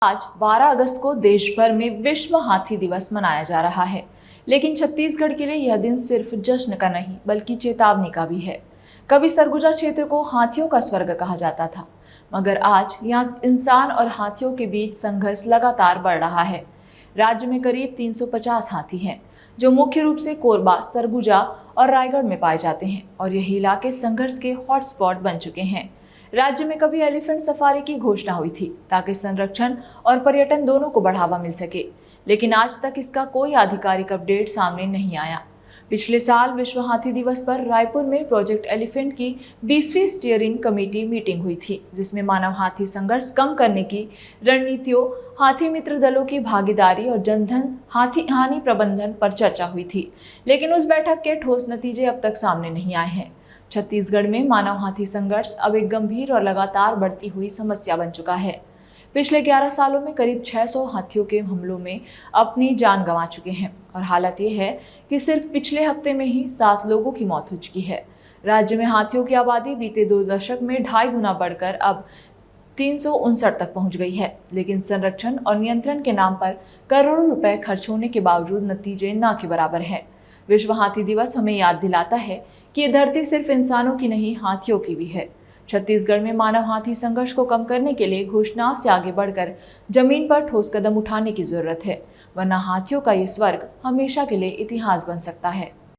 आज 12 अगस्त को देश भर में विश्व हाथी दिवस मनाया जा रहा है, लेकिन छत्तीसगढ़ के लिए यह दिन सिर्फ जश्न का नहीं बल्कि चेतावनी का भी है। कभी सरगुजा क्षेत्र को हाथियों का स्वर्ग कहा जाता था, मगर आज यहाँ इंसान और हाथियों के बीच संघर्ष लगातार बढ़ रहा है। राज्य में करीब 350 हाथी हैं, जो मुख्य रूप से कोरबा, सरगुजा और रायगढ़ में पाए जाते हैं और यही इलाके संघर्ष के हॉटस्पॉट बन चुके हैं। राज्य में कभी एलिफेंट सफारी की घोषणा हुई थी ताकि संरक्षण और पर्यटन दोनों को बढ़ावा मिल सके, लेकिन आज तक इसका कोई आधिकारिक अपडेट सामने नहीं आया। पिछले साल विश्व हाथी दिवस पर रायपुर में प्रोजेक्ट एलिफेंट की 20वीं स्टीयरिंग कमेटी मीटिंग हुई थी, जिसमें मानव हाथी संघर्ष कम करने की रणनीतियों, हाथी मित्र दलों की भागीदारी और जनधन हाथी हानि प्रबंधन पर चर्चा हुई थी। लेकिन उस बैठक के ठोस नतीजे अब तक सामने नहीं आए हैं। छत्तीसगढ़ में मानव हाथी संघर्ष अब एक गंभीर और लगातार बढ़ती हुई समस्या बन चुका है। पिछले 11 सालों में करीब 600 हाथियों के हमलों में अपनी जान गंवा चुके हैं और हालत ये है कि सिर्फ पिछले हफ्ते में ही 7 लोगों की मौत हो चुकी है। राज्य में हाथियों की आबादी बीते 2 दशक में 2.5 गुना बढ़कर अब 359 तक पहुंच गई है, लेकिन संरक्षण और नियंत्रण के नाम पर करोड़ों रुपए खर्च होने के बावजूद नतीजे ना के बराबर है। विश्व हाथी दिवस हमें याद दिलाता है कि ये धरती सिर्फ इंसानों की नहीं, हाथियों की भी है। छत्तीसगढ़ में मानव हाथी संघर्ष को कम करने के लिए घोषणाओं से आगे बढ़कर जमीन पर ठोस कदम उठाने की जरूरत है, वरना हाथियों का ये स्वर्ग हमेशा के लिए इतिहास बन सकता है।